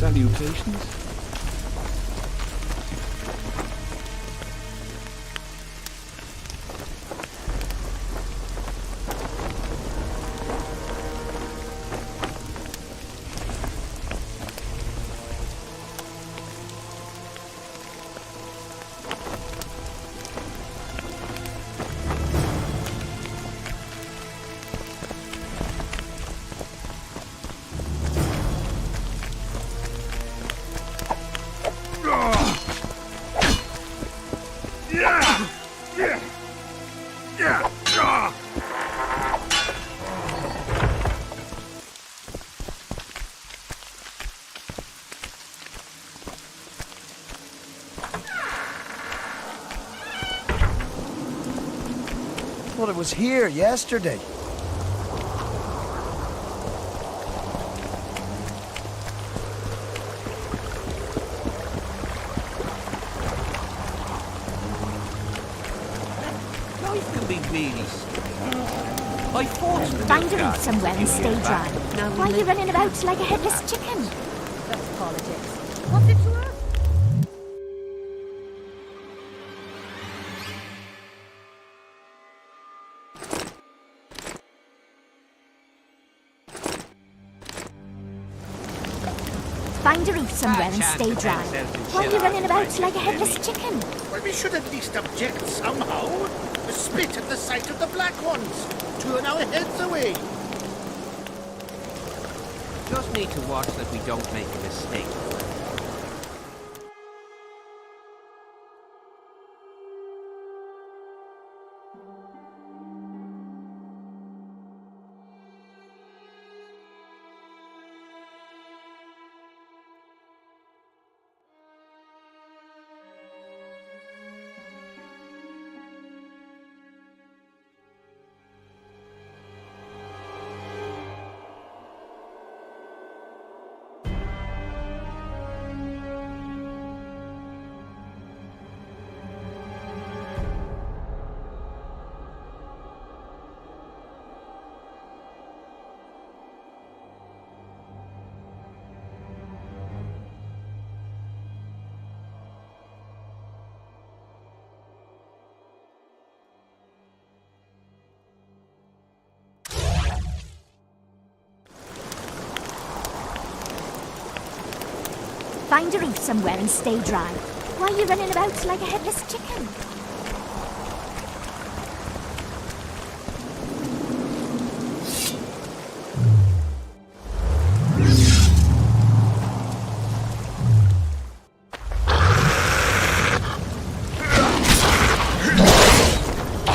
Salutations. Well, it was here yesterday. Life can be really stupid. I fought the Find a milk reef garden somewhere and a few stay years dry. back. Now we Why are you live- running about like a headless chicken? That's politics. What's it to her? Find a reef somewhere and stay dry. Why are you running about like a headless chicken? Well, we should at least object somehow. Spit at the sight of the black ones. Turn our heads away. Just need to watch that we don't make a mistake. Find a reef somewhere and stay dry. Why are you running about like a headless chicken?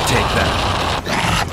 Take that.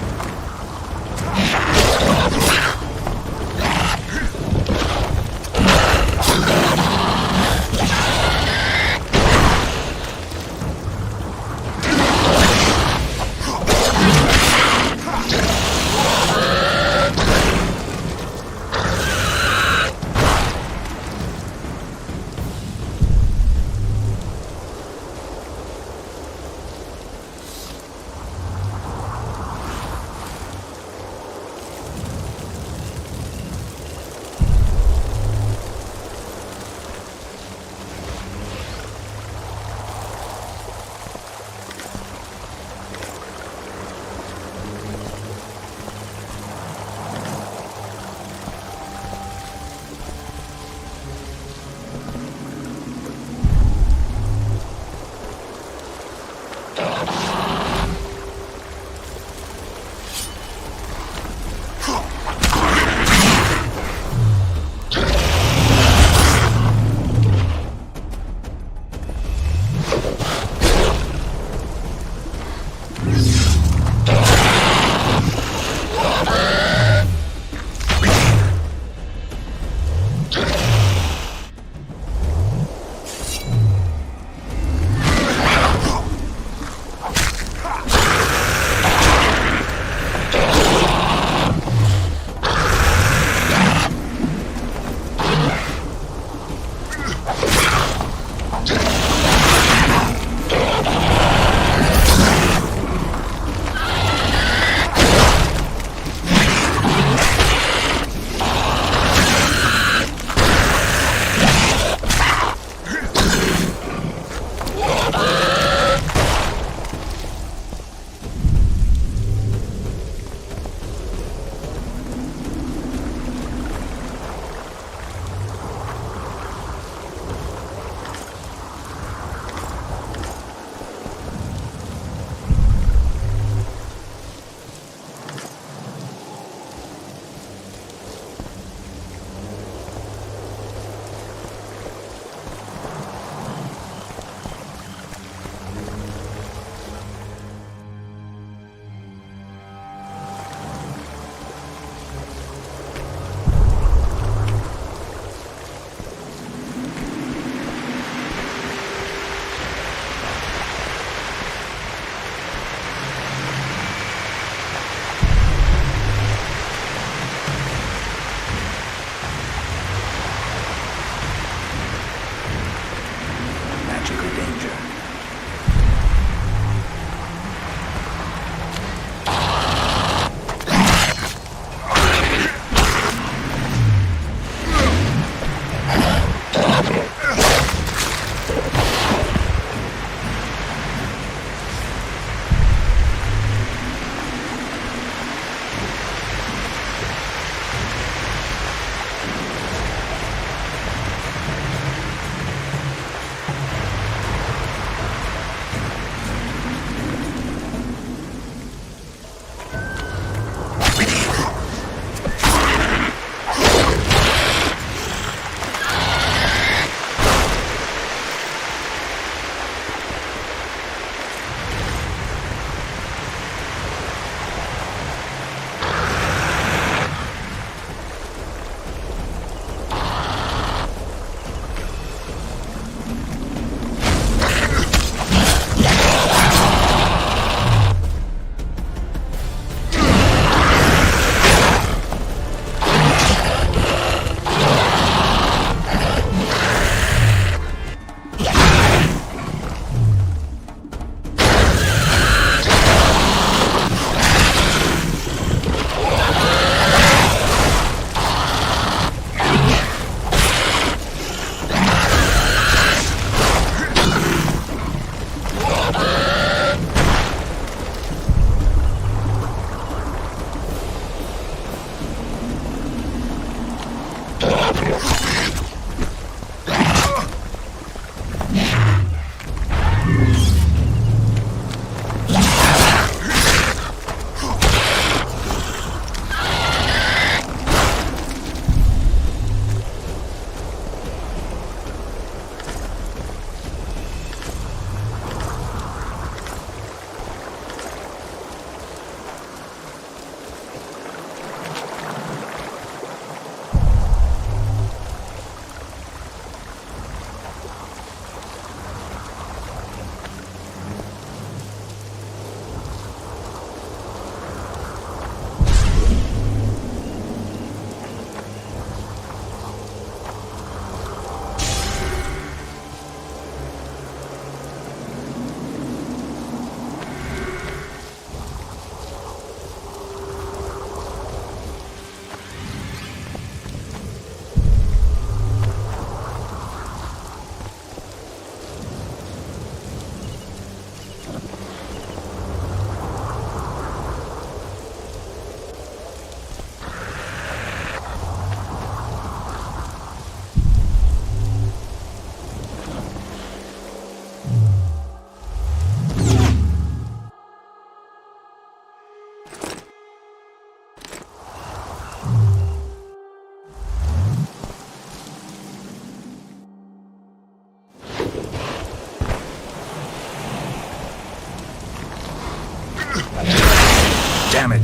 Damn it.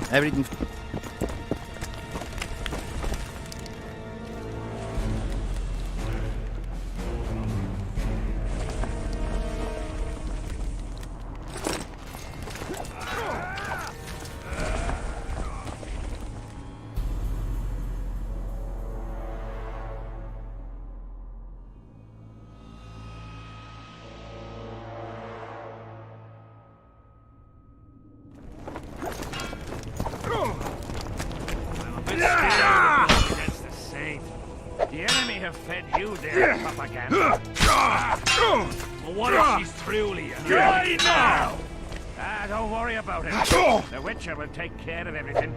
Everything. Against the saint. The enemy have fed you their propaganda. Well, what if she's truly a Die now! Don't worry about it. The Witcher will take care of everything.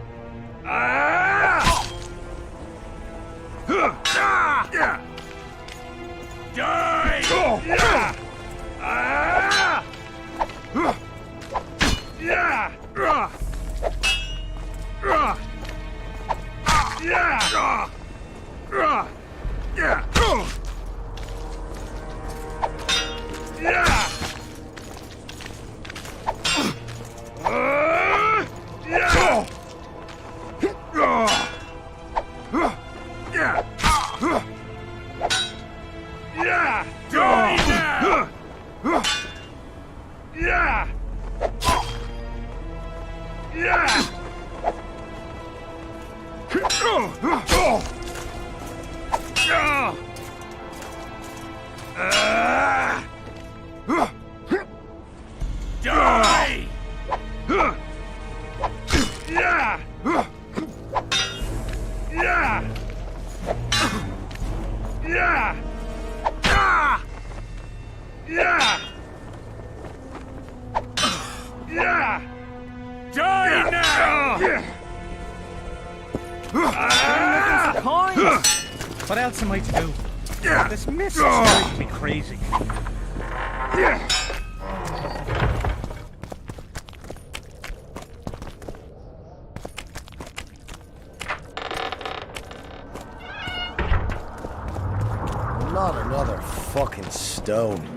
What else am I to do? This mist is driving me crazy. Not another fucking stone.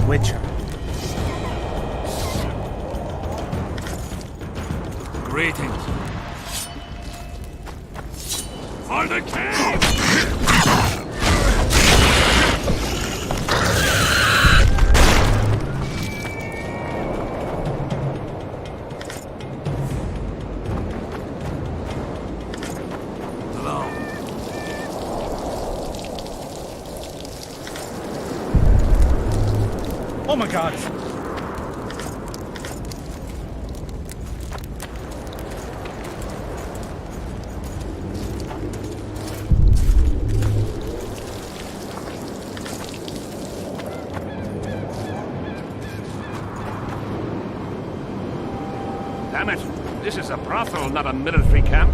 Witcher. Greetings. For the cave! Hello. Oh my god! Damn it. This is a brothel, not a military camp.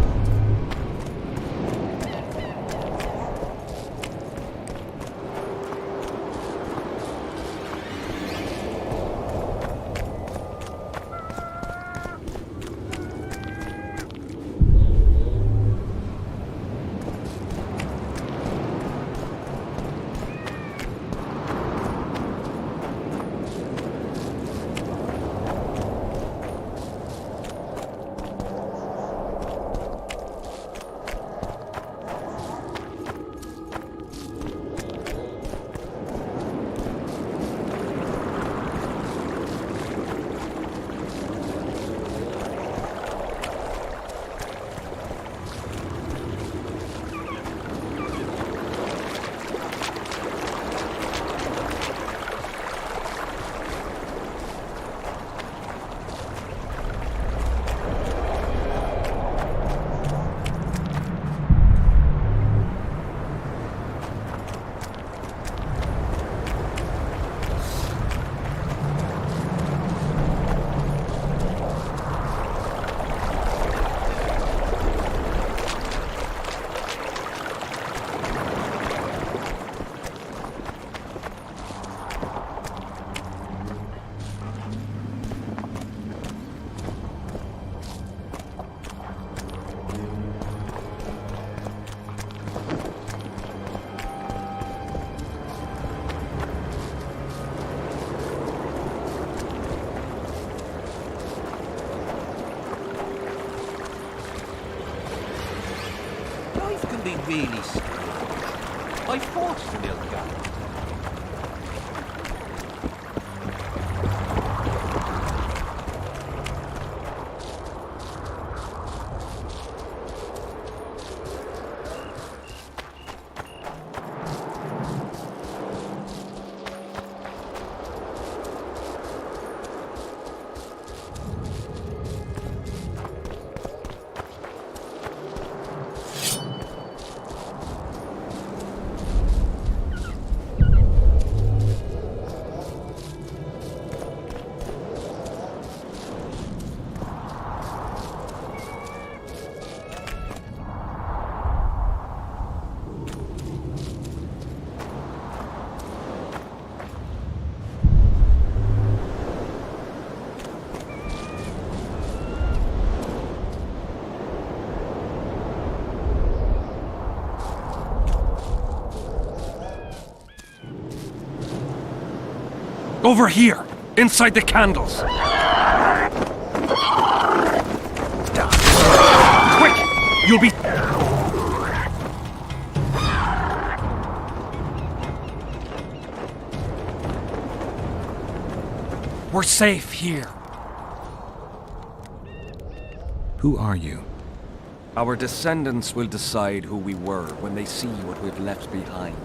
Life can be really strange. I fought the little guy. Over here, inside the candles. Quick! You'll be... We're safe here. Who are you? Our descendants will decide who we were when they see what we've left behind.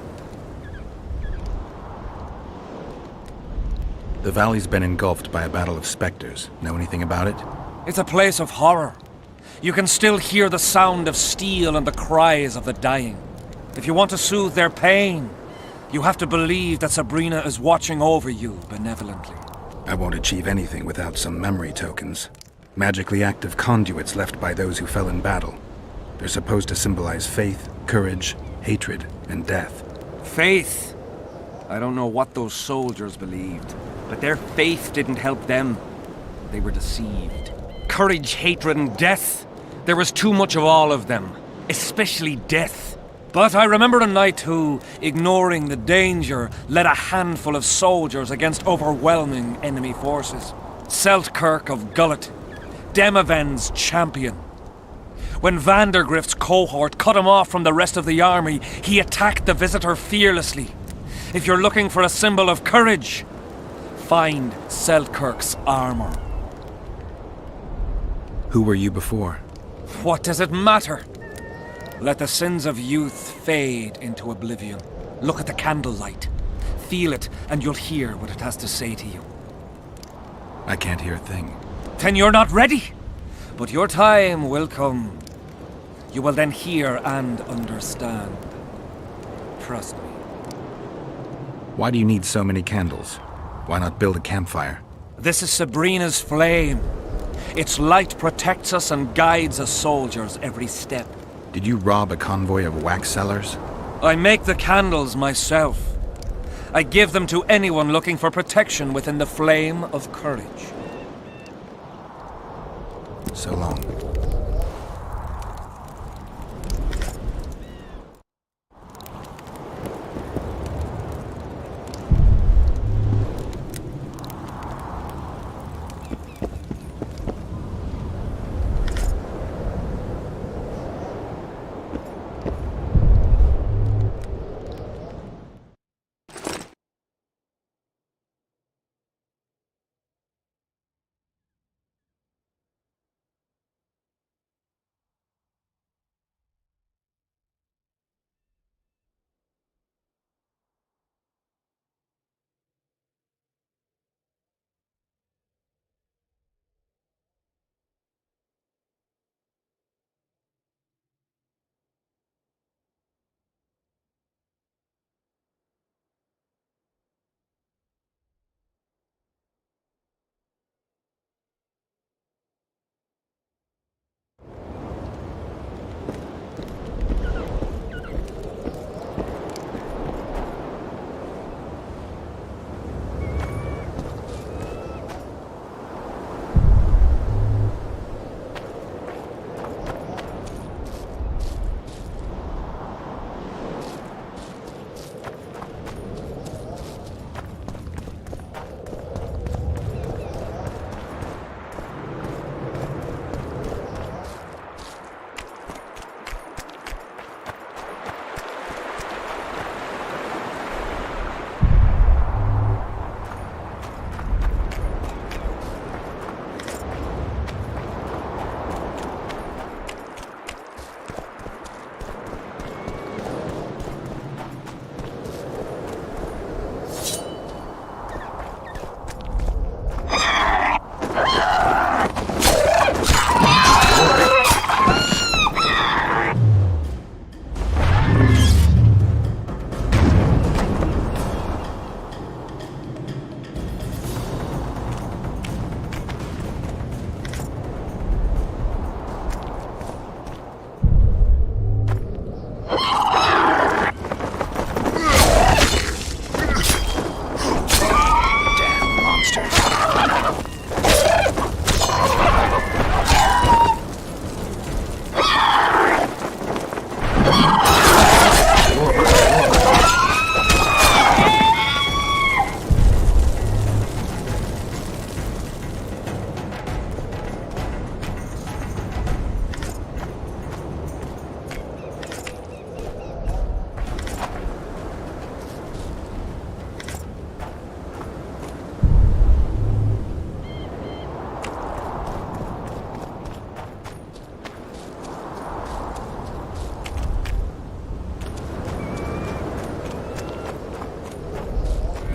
The valley's been engulfed by a battle of specters. Know anything about it? It's a place of horror. You can still hear the sound of steel and the cries of the dying. If you want to soothe their pain, you have to believe that Sabrina is watching over you benevolently. I won't achieve anything without some memory tokens. Magically active conduits left by those who fell in battle. They're supposed to symbolize faith, courage, hatred, and death. Faith. I don't know what those soldiers believed, but their faith didn't help them. They were deceived. Courage, hatred, and death. There was too much of all of them, especially death. But I remember a knight who, ignoring the danger, led a handful of soldiers against overwhelming enemy forces. Seltkirk of Gullet, Demaven's champion. When Vandergrift's cohort cut him off from the rest of the army, he attacked the visitor fearlessly. If you're looking for a symbol of courage, find Seltkirk's armor. Who were you before? What does it matter? Let the sins of youth fade into oblivion. Look at the candlelight. Feel it, and you'll hear what it has to say to you. I can't hear a thing. Then you're not ready. But your time will come. You will then hear and understand. Trust me. Why do you need so many candles? Why not build a campfire? This is Sabrina's flame. Its light protects us and guides us soldiers every step. Did you rob a convoy of wax sellers? I make the candles myself. I give them to anyone looking for protection within the flame of courage. So long.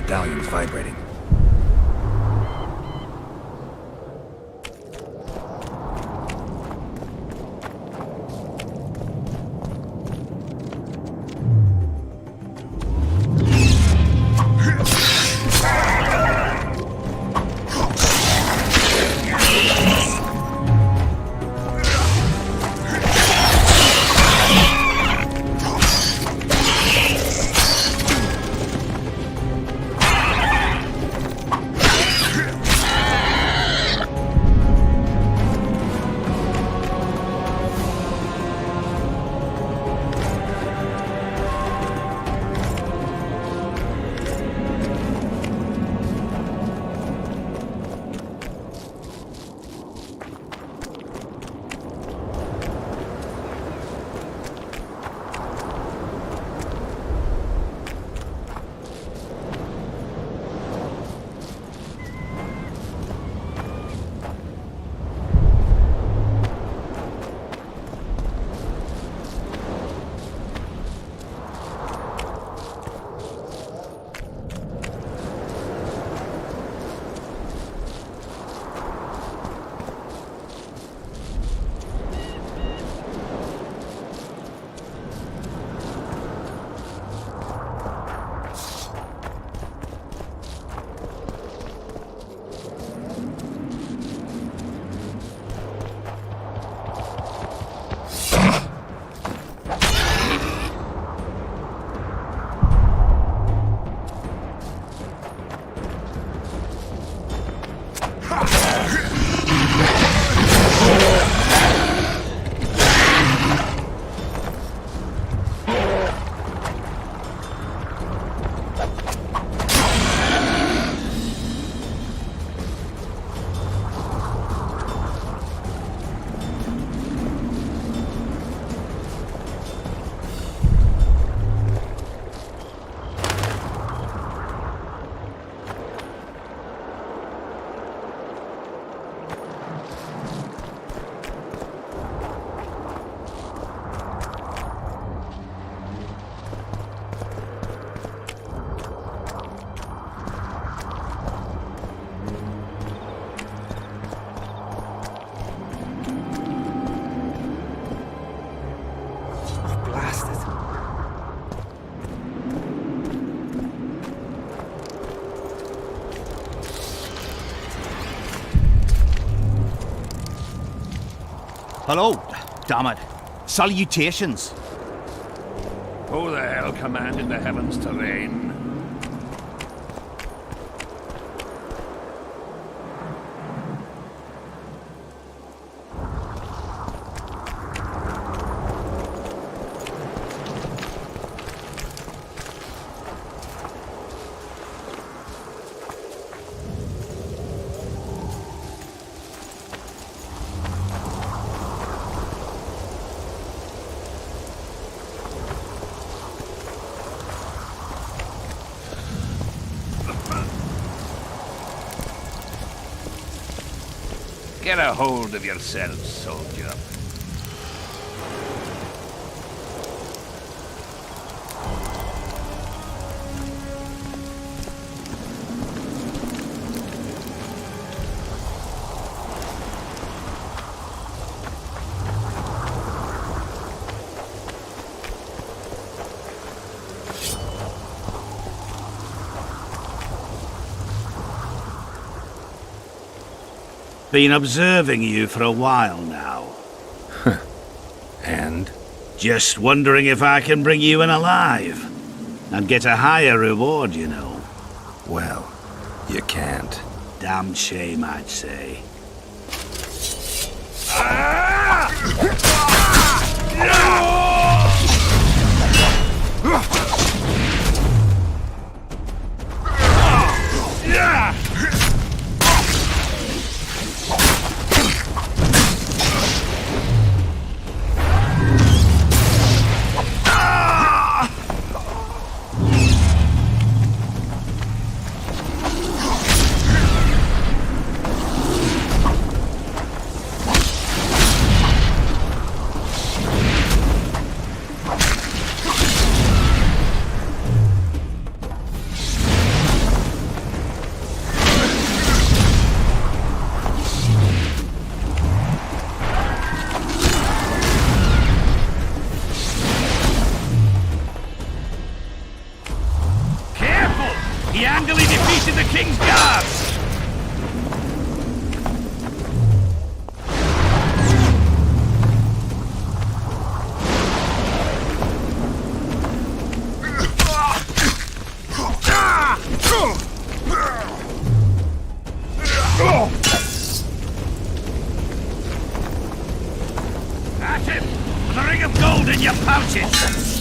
medallion's vibrating. Hello, damn it. Salutations. Who the hell commanded the heavens to rain? Get a hold of yourself, soldier. Been observing you for a while now. And? Just wondering if I can bring you in alive. And get a higher reward, you know. Well, you can't. Damn shame, I'd say. He handily defeated the king's guards! At him! With a ring of gold in your pouches!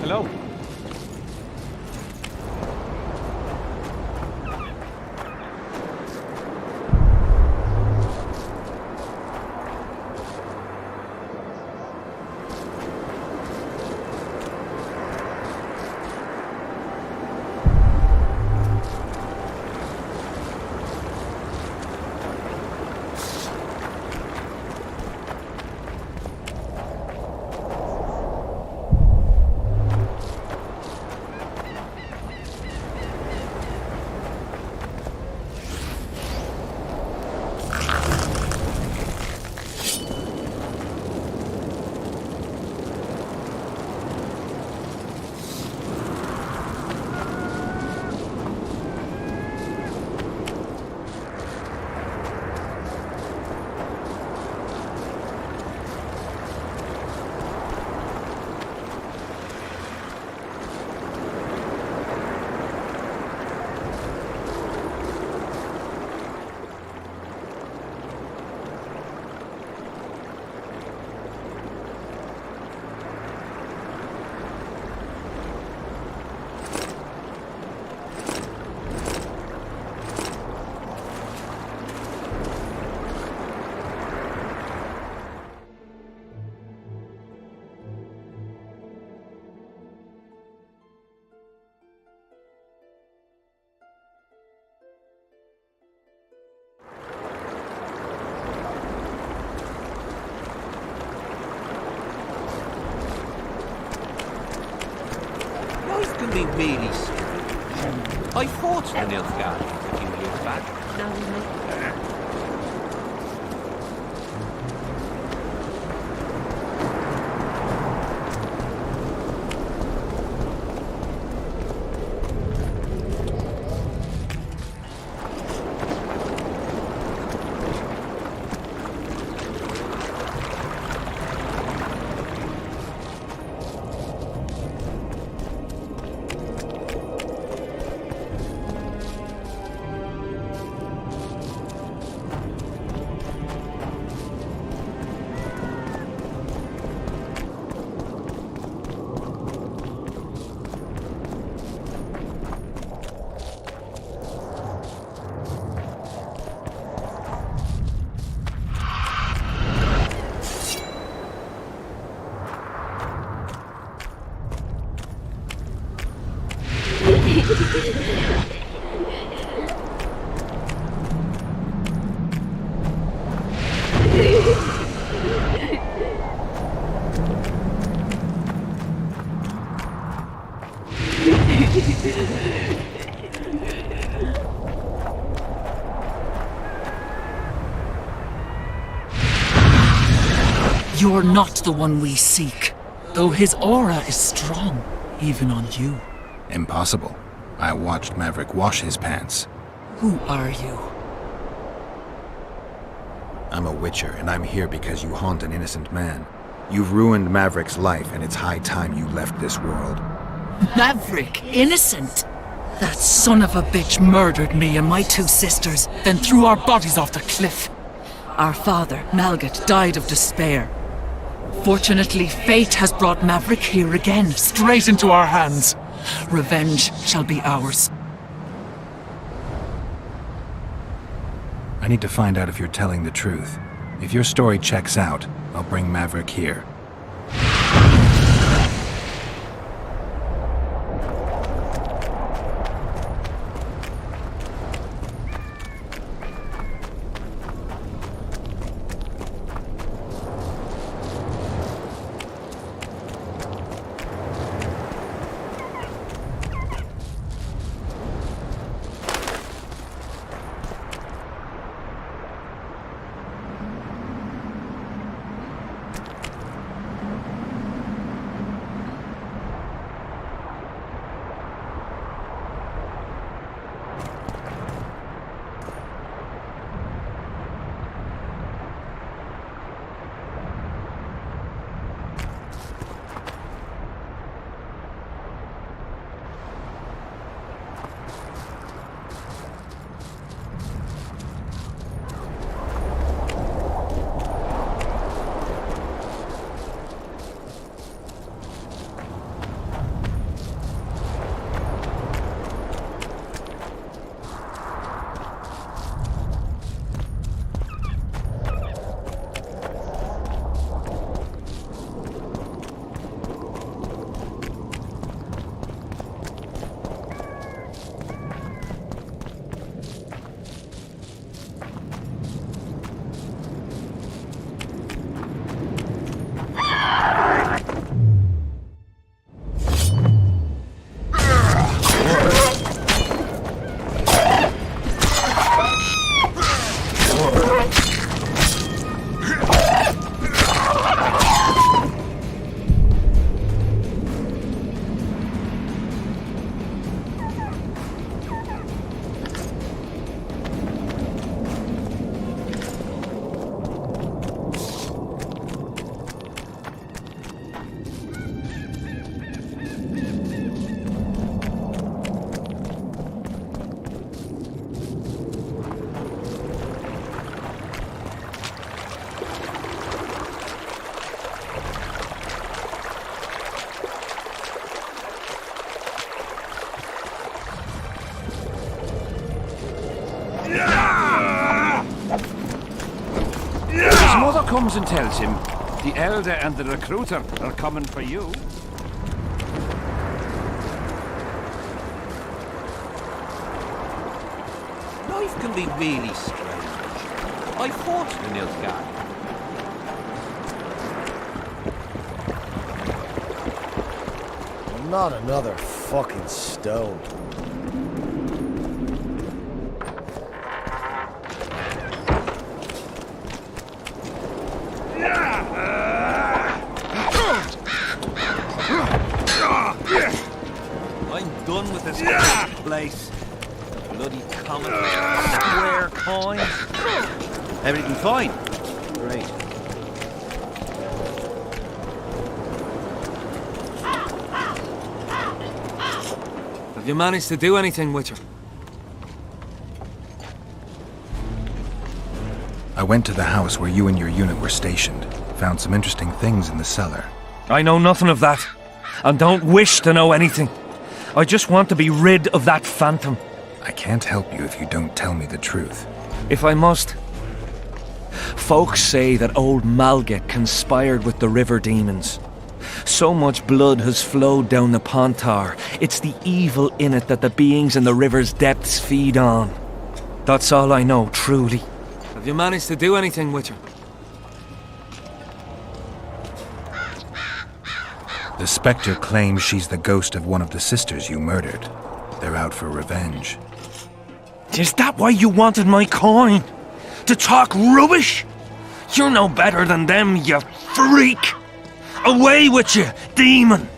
Hello. Life can be really strange. I fought in the Nilfgaard a few years back. Now we make You're not the one we seek, though his aura is strong, even on you. Impossible. I watched Maverick wash his pants. Who are you? I'm a witcher, and I'm here because you haunt an innocent man. You've ruined Maverick's life, and it's high time you left this world. Maverick? Innocent? That son of a bitch murdered me and my two sisters, then threw our bodies off the cliff. Our father, Malgat, died of despair. Fortunately, fate has brought Maverick here again, straight into our hands. Revenge shall be ours. I need to find out if you're telling the truth. If your story checks out, I'll bring Maverick here. goes and tells him the elder and the recruiter are coming for you. Life can be really strange. I fought the Nilfgaard. Not another fucking stone. I'm done with this place. Bloody common square coin. Everything fine? Great. Have you managed to do anything with her? I went to the house where you and your unit were stationed. Found some interesting things in the cellar. I know nothing of that, and don't wish to know anything. I just want to be rid of that phantom. I can't help you if you don't tell me the truth. If I must. Folks say that old Malget conspired with the river demons. So much blood has flowed down the Pontar. It's the evil in it that the beings in the river's depths feed on. That's all I know, truly. Have you managed to do anything with her? The Spectre claims she's the ghost of one of the sisters you murdered. They're out for revenge. Is that why you wanted my coin? To talk rubbish? You're no better than them, you freak! Away with you, demon!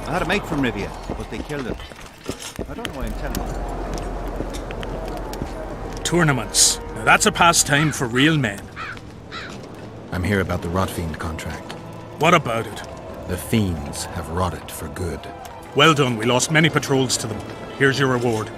I had a mate from Rivia, but they killed him. I don't know why I'm telling you. Tournaments. Now that's a pastime for real men. I'm here about the Rotfiend contract. What about it? The fiends have rotted for good. Well done, we lost many patrols to them. Here's your reward.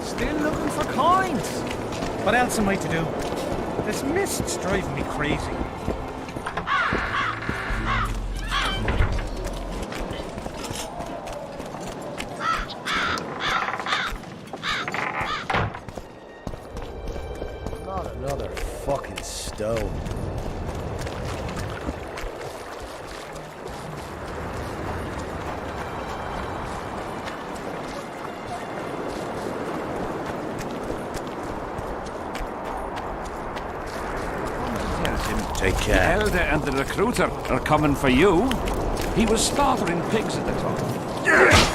Still looking for coins? What else am I to do? This mist's driving me crazy. Not another fucking stone. Take care. The elder and the recruiter are coming for you. He was slaughtering pigs at the time.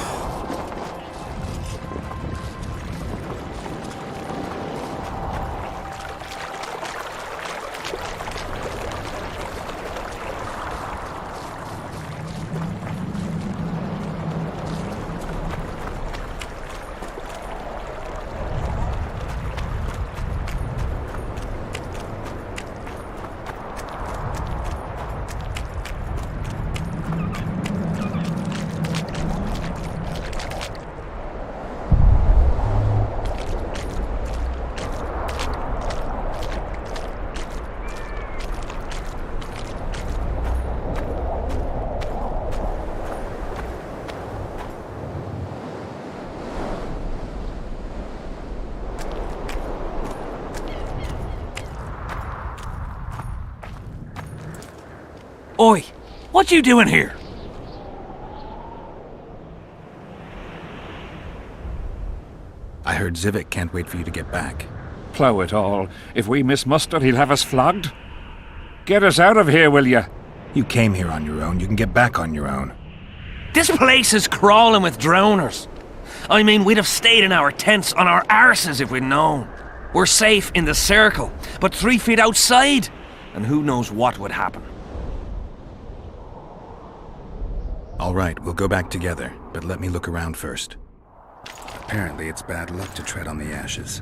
Oi, what you doing here? I heard Zivik can't wait for you to get back. Plough it all. If we miss muster, he'll have us flogged. Get us out of here, will you? You came here on your own. You can get back on your own. This place is crawling with drowners. I mean, we'd have stayed in our tents on our arses if we'd known. We're safe in the circle, but 3 feet outside, and who knows what would happen. All right, we'll go back together, but let me look around first. Apparently, it's bad luck to tread on the ashes.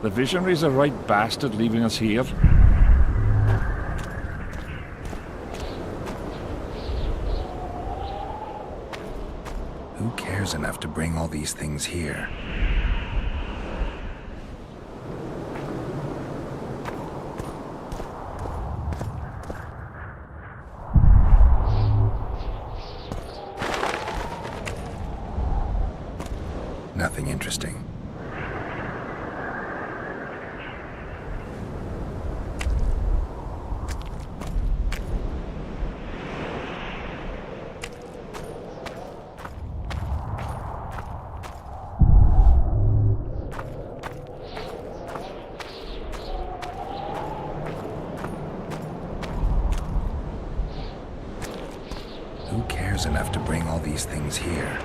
The Visionary's a right bastard leaving us here. Who cares enough to bring all these things here? Nothing interesting. Who cares enough to bring all these things here?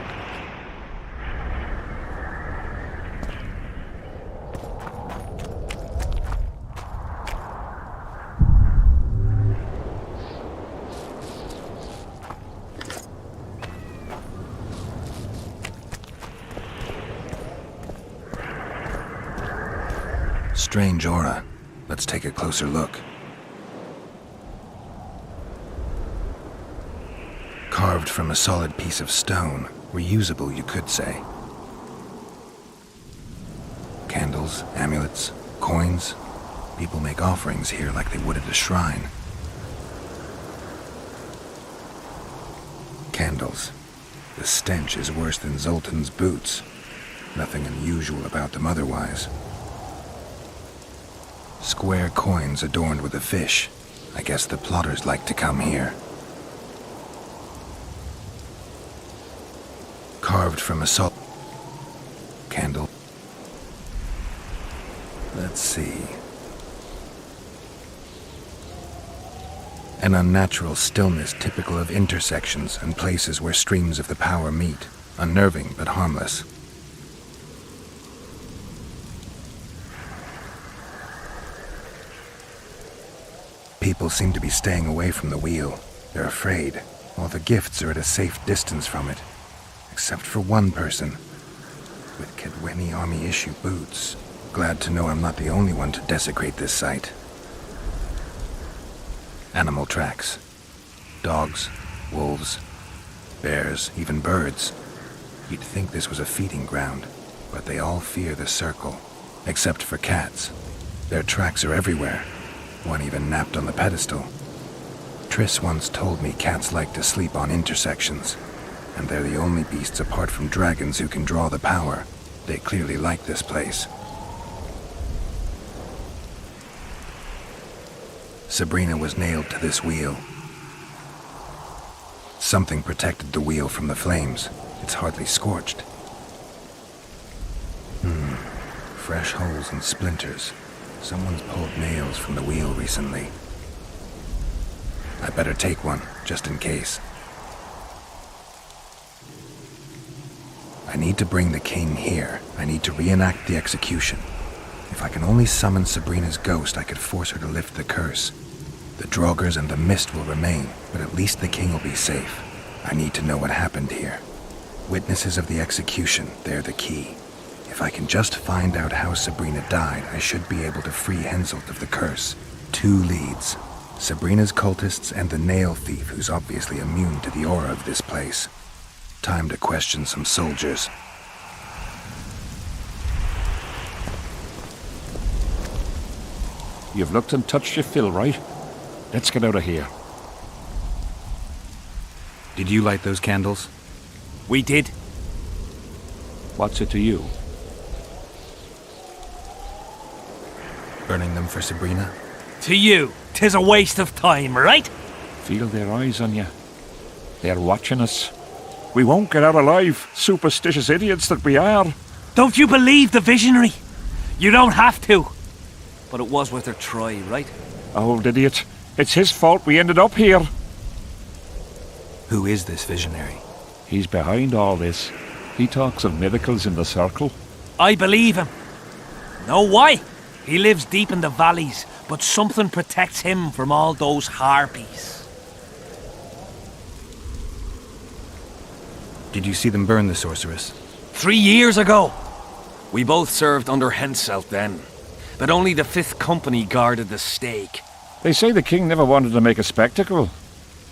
Strange aura. Let's take a closer look. Carved from a solid piece of stone. Reusable, you could say. Candles, amulets, coins. People make offerings here like they would at a shrine. Candles. The stench is worse than Zoltan's boots. Nothing unusual about them otherwise. Square coins adorned with a fish. I guess the plotters like to come here. Carved from a salt candle. Let's see. An unnatural stillness typical of intersections and places where streams of the power meet. Unnerving but harmless. People seem to be staying away from the wheel. They're afraid. All the gifts are at a safe distance from it. Except for one person. With Kedweni Army issue boots. Glad to know I'm not the only one to desecrate this site. Animal tracks. Dogs, wolves, bears, even birds. You'd think this was a feeding ground, but they all fear the circle. Except for cats. Their tracks are everywhere. One even napped on the pedestal. Triss once told me cats like to sleep on intersections, and they're the only beasts apart from dragons who can draw the power. They clearly like this place. Sabrina was nailed to this wheel. Something protected the wheel from the flames. It's hardly scorched. Fresh holes and splinters. Someone's pulled nails from the wheel recently. I better take one, just in case. I need to bring the king here. I need to reenact the execution. If I can only summon Sabrina's ghost, I could force her to lift the curse. The Draugrs and the mist will remain, but at least the king will be safe. I need to know what happened here. Witnesses of the execution, they're the key. If I can just find out how Sabrina died, I should be able to free Henselt of the curse. 2 leads. Sabrina's cultists and the nail thief who's obviously immune to the aura of this place. Time to question some soldiers. You've looked and touched your fill, right? Let's get out of here. Did you light those candles? We did. What's it to you? Burning them for Sabrina? To you, 'tis a waste of time, right? Feel their eyes on you. They're watching us. We won't get out alive, superstitious idiots that we are. Don't you believe the visionary? You don't have to. But it was worth a try, right? Old idiot. It's his fault we ended up here. Who is this visionary? He's behind all this. He talks of miracles in the circle. I believe him. Know why? He lives deep in the valleys, but something protects him from all those harpies. Did you see them burn the sorceress? 3 years ago. We both served under Henselt then, but only the 5th Company guarded the stake. They say the king never wanted to make a spectacle.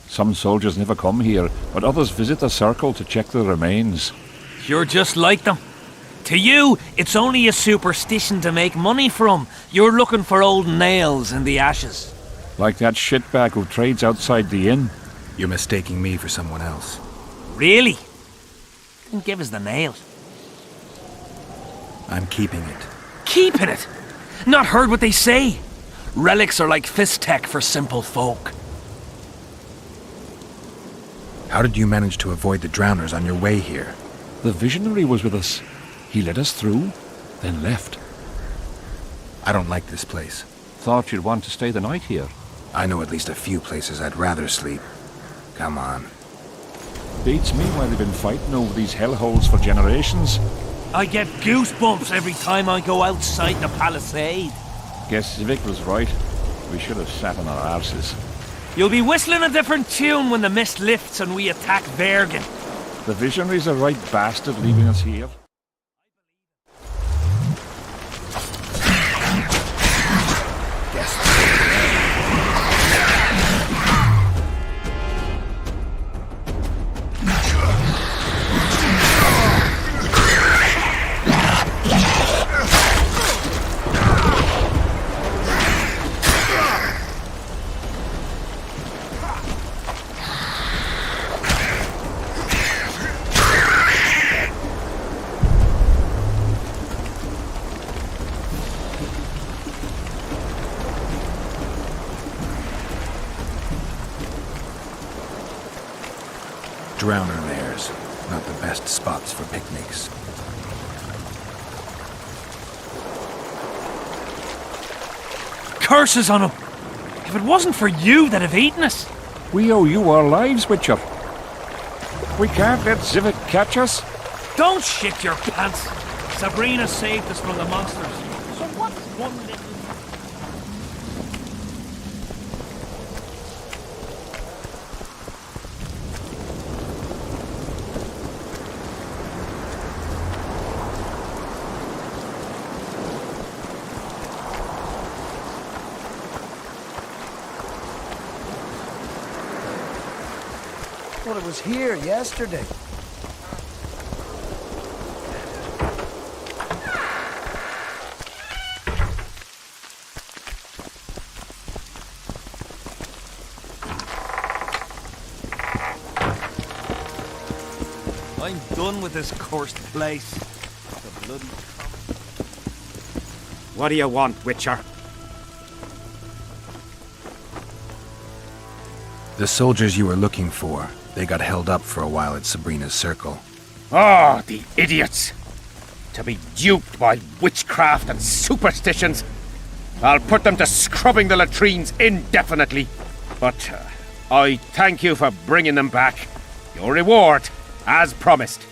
Some soldiers never come here, but others visit the circle to check the remains. You're just like them. To you, it's only a superstition to make money from. You're looking for old nails in the ashes. Like that shitbag who trades outside the inn. You're mistaking me for someone else. Really? Then give us the nail. I'm keeping it. Keeping it? Not heard what they say. Relics are like fist tech for simple folk. How did you manage to avoid the drowners on your way here? The visionary was with us. He led us through, then left. I don't like this place. Thought you'd want to stay the night here. I know at least a few places I'd rather sleep. Come on. Beats me why they've been fighting over these hellholes for generations. I get goosebumps every time I go outside the palisade. Guess Civic was right. We should have sat on our arses. You'll be whistling a different tune when the mist lifts and we attack Vergen. The visionary's a right bastard leaving us here. Drowner lairs. Not the best spots for picnics. Curses on him! If it wasn't for you, they'd have eaten us. We owe you our lives, Witcher. We can't let Civic catch us. Don't shit your pants. Sabrina saved us from the monsters. So what's one little... Well, it was here yesterday. I'm done with this cursed place. The bloody... What do you want, Witcher? The soldiers you were looking for, they got held up for a while at Sabrina's circle. Oh, the idiots! To be duped by witchcraft and superstitions. I'll put them to scrubbing the latrines indefinitely. But I thank you for bringing them back. Your reward, as promised.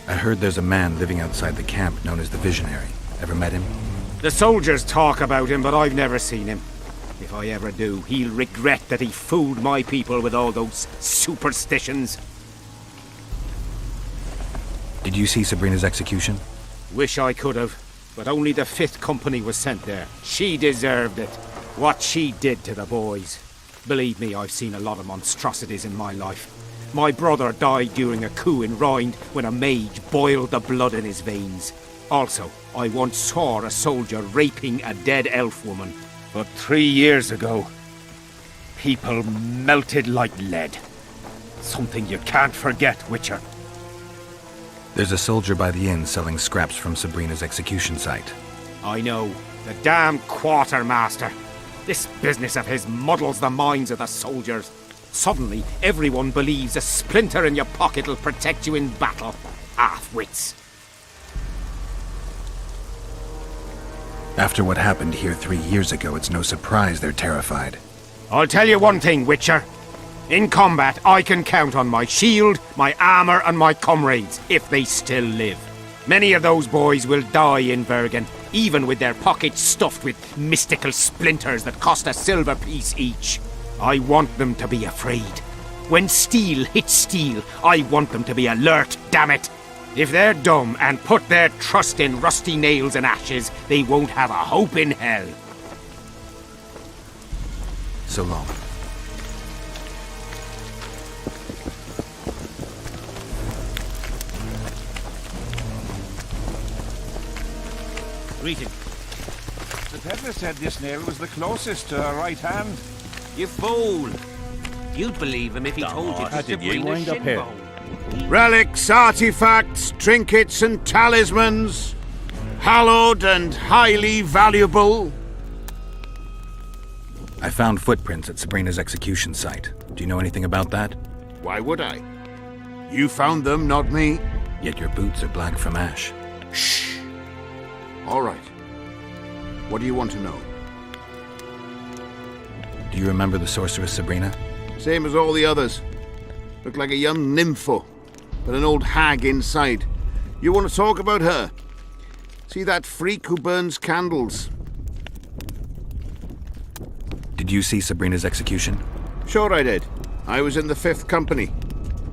I heard there's a man living outside the camp known as the Visionary. Ever met him? The soldiers talk about him, but I've never seen him. If I ever do, he'll regret that he fooled my people with all those superstitions. Did you see Sabrina's execution? Wish I could have, but only the 5th Company was sent there. She deserved it. What she did to the boys. Believe me, I've seen a lot of monstrosities in my life. My brother died during a coup in Rhind when a mage boiled the blood in his veins. Also, I once saw a soldier raping a dead elf woman. But 3 years ago, people melted like lead. Something you can't forget, Witcher. There's a soldier by the inn selling scraps from Sabrina's execution site. I know. The damn quartermaster. This business of his muddles the minds of the soldiers. Suddenly, everyone believes a splinter in your pocket'll protect you in battle. Half-wits. After what happened here 3 years ago, it's no surprise they're terrified. I'll tell you one thing, Witcher. In combat, I can count on my shield, my armor, and my comrades, if they still live. Many of those boys will die in Bergen, even with their pockets stuffed with mystical splinters that cost a silver piece each. I want them to be afraid. When steel hits steel, I want them to be alert, damn it. If they're dumb and put their trust in rusty nails and ashes, they won't have a hope in hell. So long. Greeting. The peddler said this nail was the closest to her right hand. You fool! You'd believe him if he told you how to did you bring a wind up shin here? bone. Relics, artifacts, trinkets and talismans. Hallowed and highly valuable. I found footprints at Sabrina's execution site. Do you know anything about that? Why would I? You found them, not me. Yet your boots are black from ash. Shh. All right. What do you want to know? Do you remember the sorceress Sabrina? Same as all the others. Looked like a young nympho, but an old hag inside. You want to talk about her? See that freak who burns candles? Did you see Sabrina's execution? Sure I did. I was in the 5th Company.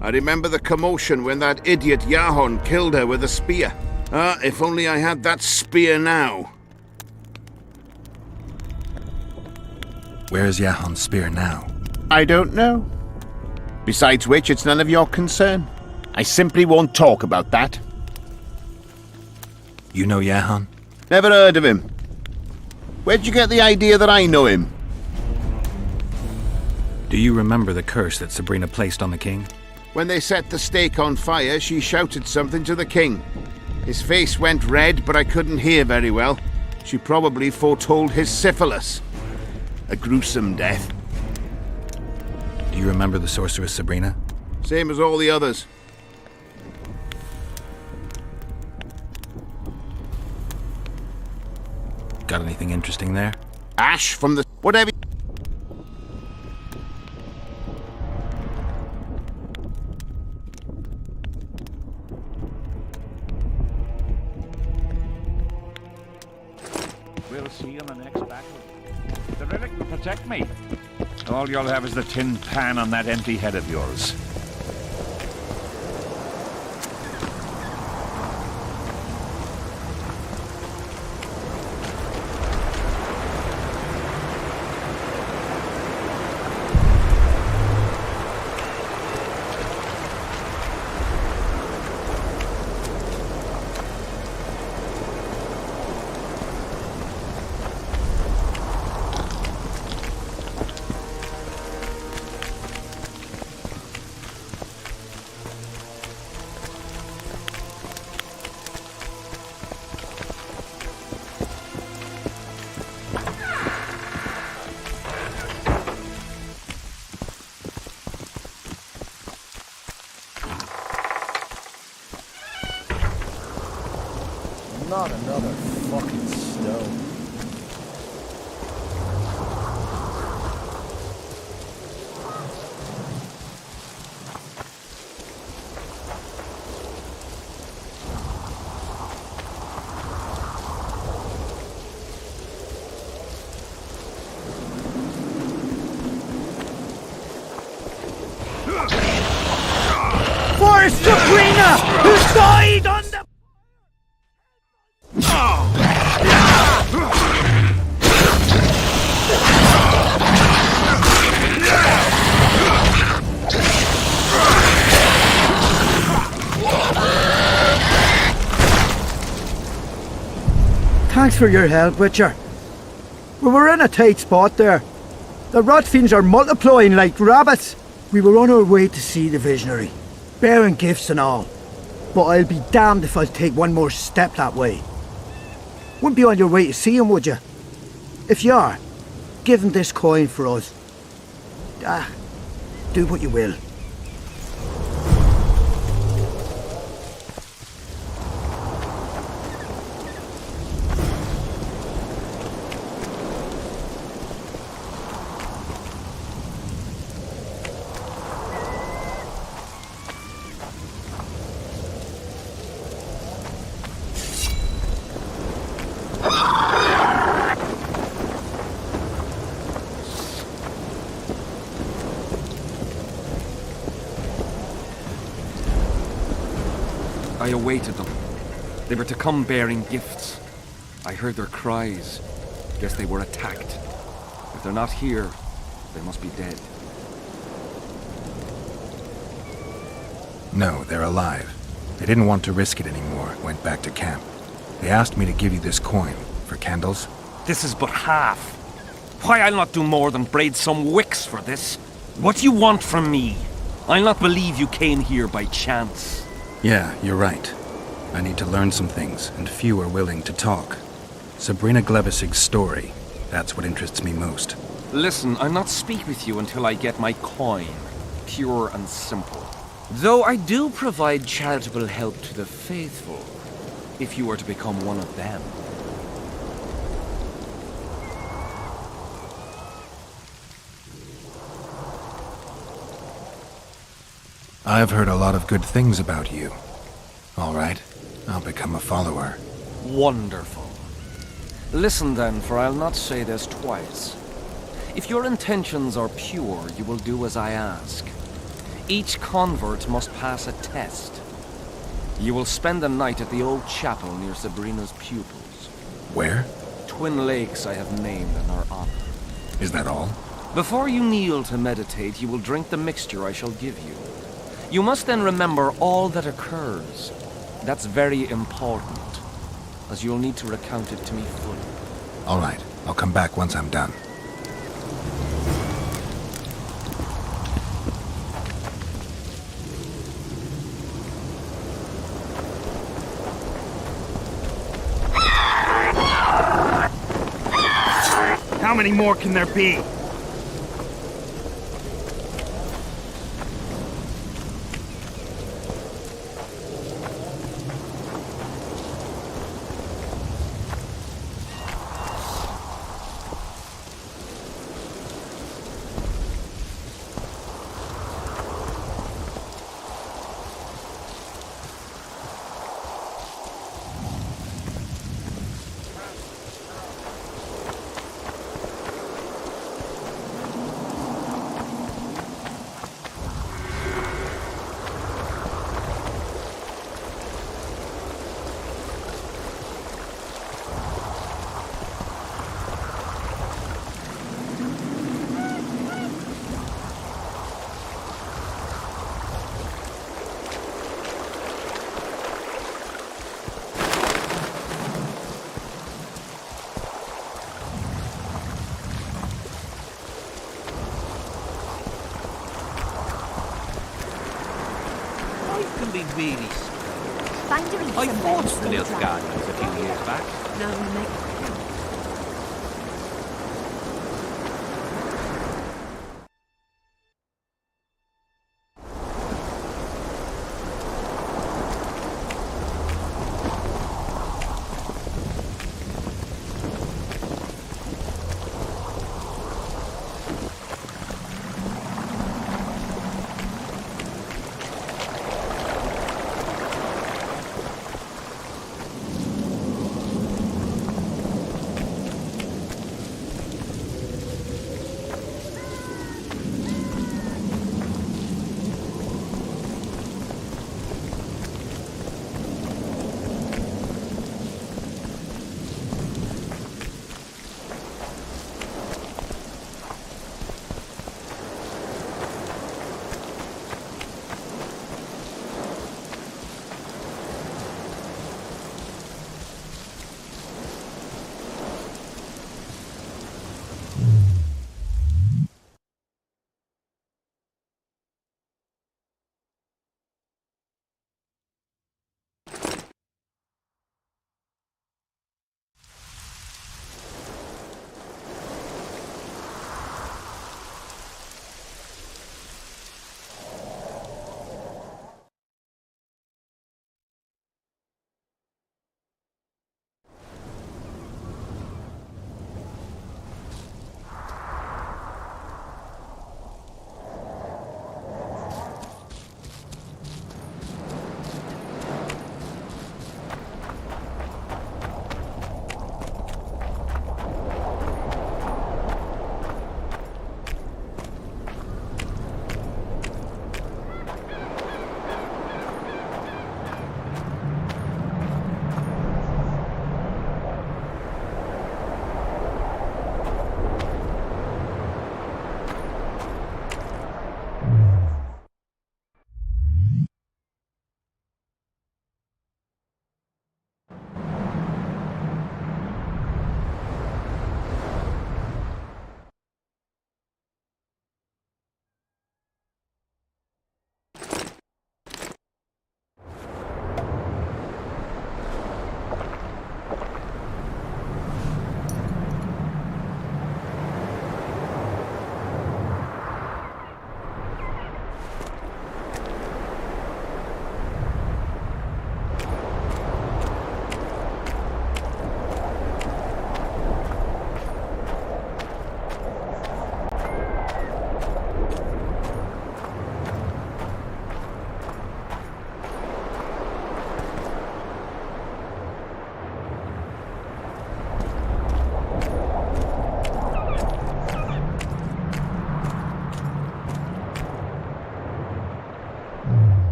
I remember the commotion when that idiot Yahon killed her with a spear. If only I had that spear now. Where's Yahon's spear now? I don't know. Besides which, it's none of your concern. I simply won't talk about that. You know Yahon? Never heard of him. Where'd you get the idea that I know him? Do you remember the curse that Sabrina placed on the king? When they set the stake on fire, she shouted something to the king. His face went red, but I couldn't hear very well. She probably foretold his syphilis. A gruesome death. Do you remember the sorceress Sabrina? Same as all the others. Got anything interesting there? Ash from the... whatever... We'll see in the next battle. The relic will protect me. All you'll have is the tin pan on that empty head of yours. Not another fucking stone. For Sabrina, who died on the... Thanks for your help, Witcher. We were in a tight spot there. The rot fiends are multiplying like rabbits. We were on our way to see the visionary, bearing gifts and all. But I'll be damned if I'll take one more step that way. Wouldn't be on your way to see him, would you? If you are, give him this coin for us. Do what you will. I awaited them. They were to come bearing gifts. I heard their cries. Guess they were attacked. If they're not here, they must be dead. No, they're alive. They didn't want to risk it anymore, went back to camp. They asked me to give you this coin for candles. This is but half. Why, I'll not do more than braid some wicks for this. What do you want from me? I'll not believe you came here by chance. Yeah, you're right. I need to learn some things, and few are willing to talk. Sabrina Glevisig's story, that's what interests me most. Listen, I'll not speak with you until I get my coin. Pure and simple. Though I do provide charitable help to the faithful, if you were to become one of them. I've heard a lot of good things about you. All right, I'll become a follower. Wonderful. Listen then, for I'll not say this twice. If your intentions are pure, you will do as I ask. Each convert must pass a test. You will spend the night at the old chapel near Sabrina's pupils. Where? Twin lakes I have named in her honor. Is that all? Before you kneel to meditate, you will drink the mixture I shall give you. You must then remember all that occurs. That's very important, as you'll need to recount it to me fully. All right, I'll come back once I'm done. How many more can there be? Can be really Find a reason I where fought to the stay dry. Nilfgaardians a few years back. Now we make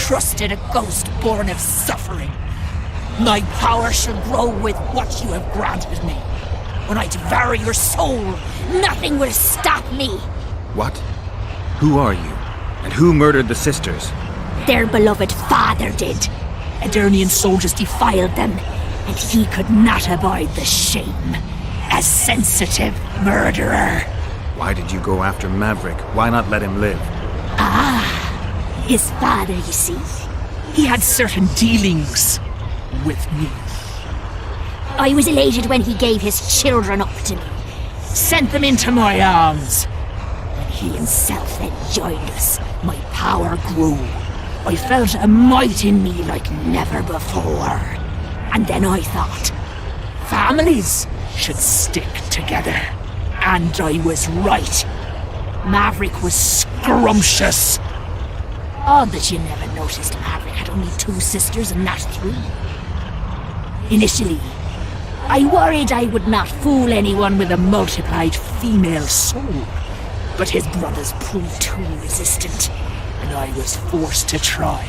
trusted a ghost born of suffering. My power shall grow with what you have granted me. When I devour your soul, Nothing will stop me. What? Who are you? And who murdered the sisters? Their beloved father did. Adernian soldiers defiled them, and he could not abide the shame. A sensitive murderer. Why did you go after Maverick? Why not let him live? His father, you see. He had certain dealings with me. I was elated when he gave his children up to me. Sent them into my arms. When he himself then joined us, my power grew. I felt a might in me like never before. And then I thought, families should stick together. And I was right. Maverick was scrumptious. Odd that you never noticed Maverick had only 2 sisters and not 3. Initially, I worried I would not fool anyone with a multiplied female soul. But his brothers proved too resistant, and I was forced to try.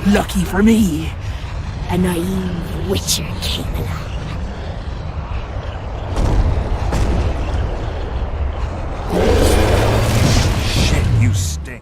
Lucky for me, A naive witcher came along. Shit, you stink.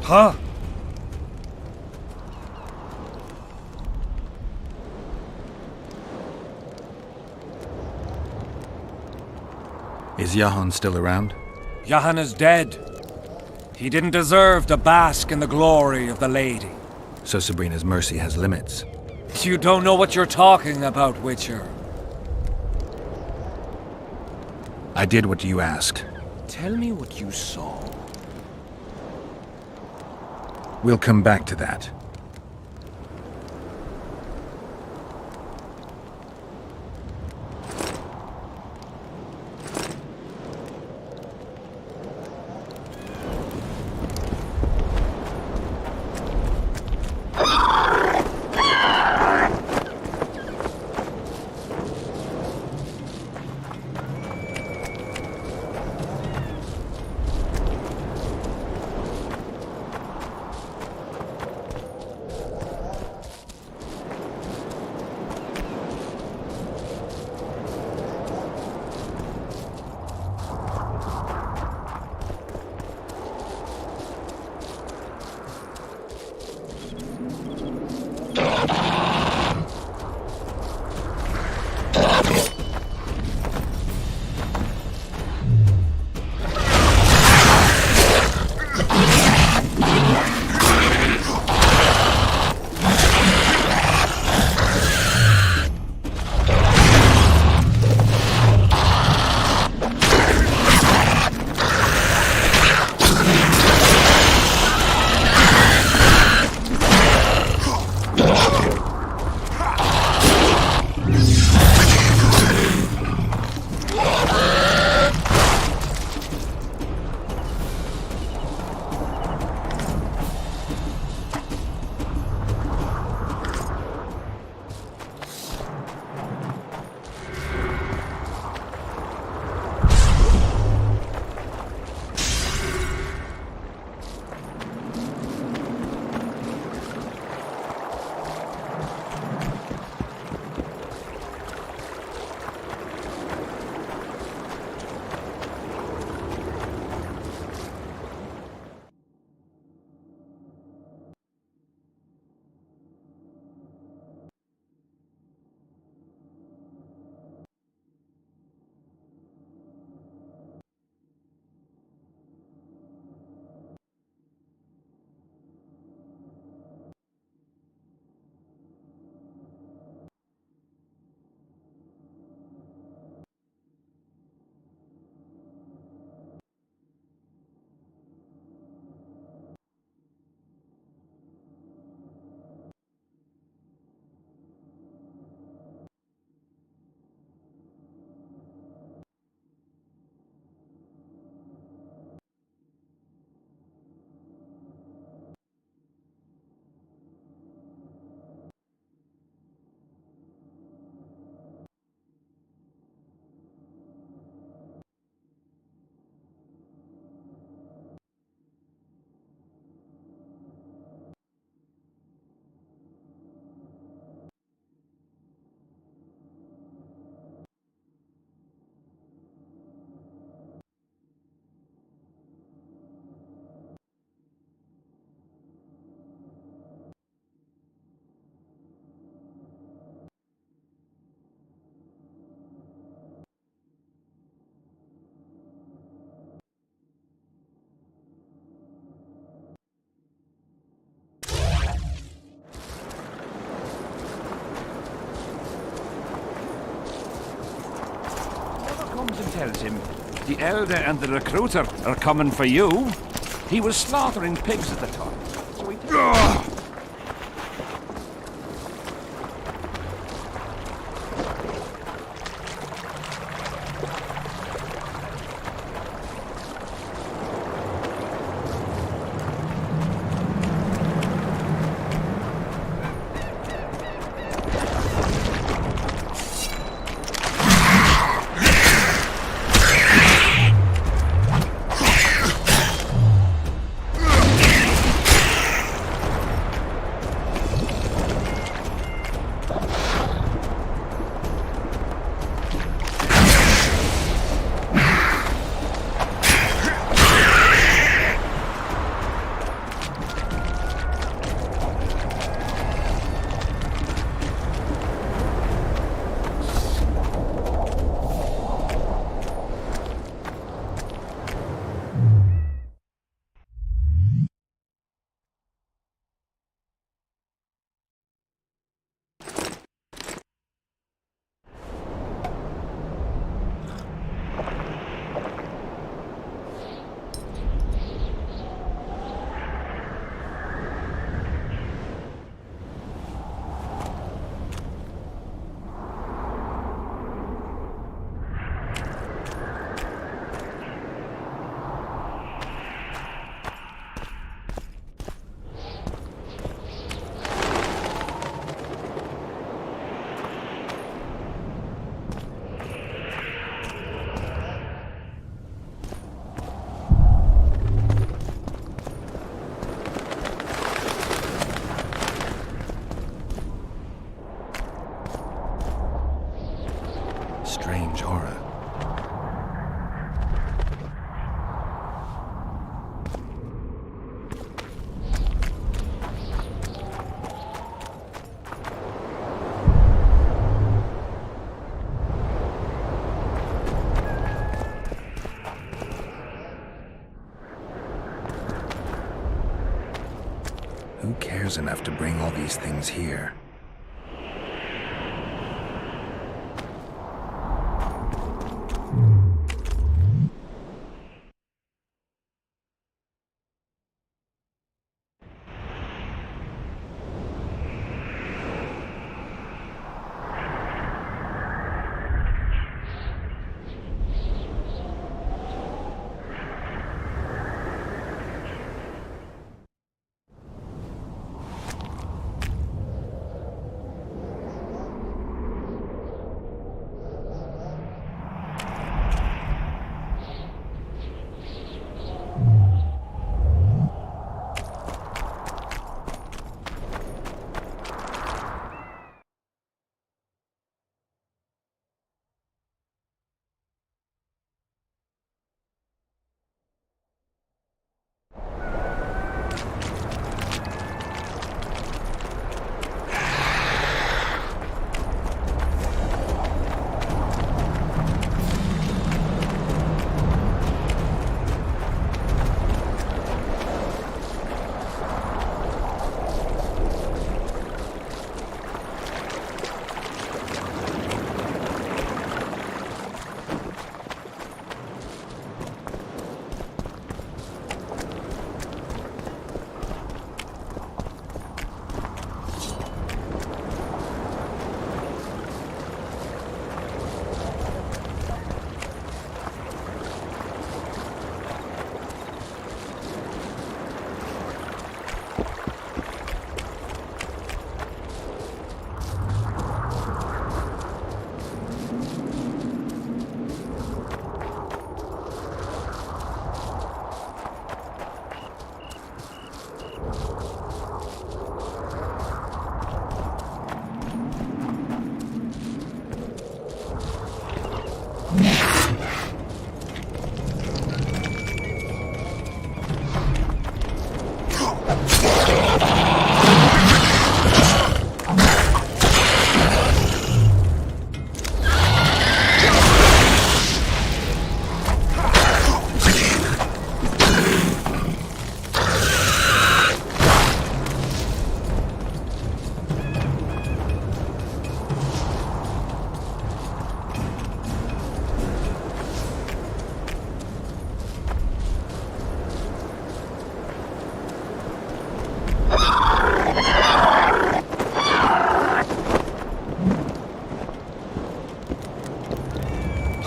Huh? Is Johann still around? Johann is dead. He didn't deserve to bask in the glory of the lady. So Sabrina's mercy has limits. You don't know what you're talking about, Witcher. I did what you asked. Tell me what you saw. We'll come back to that. Comes and tells him the elder and the recruiter are coming for you. He was slaughtering pigs at the time. So he Who cares enough to bring all these things here?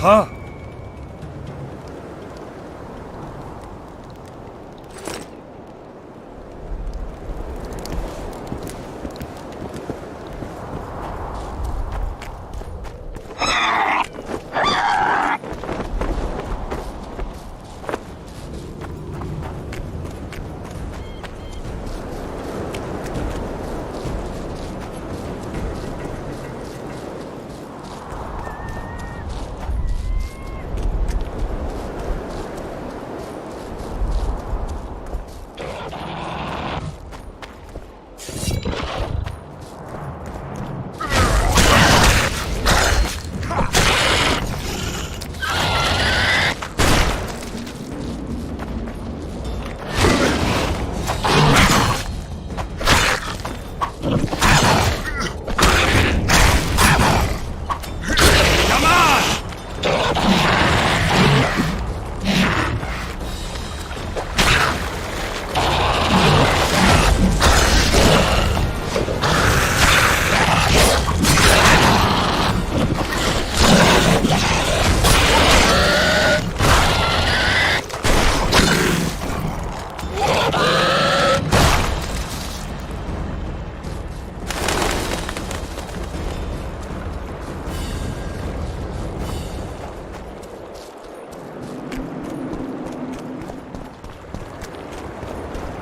Huh?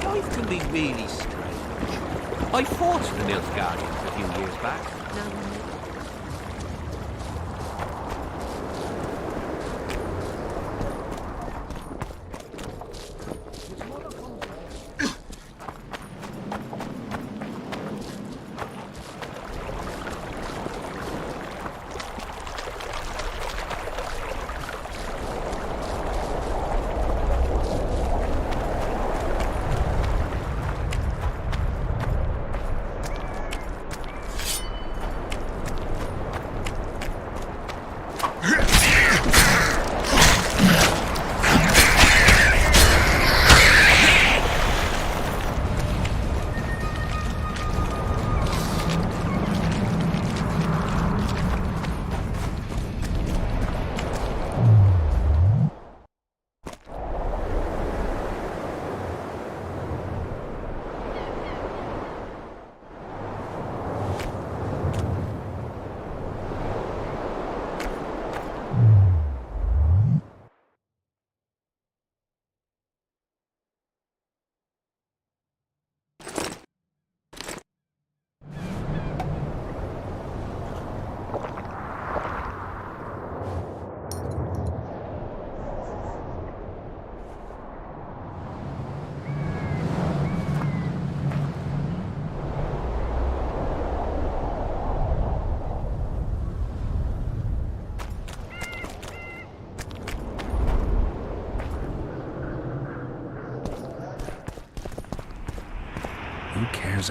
Life can be really strange. I fought the Nilfgaardians a few years back.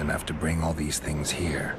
enough to bring all these things here.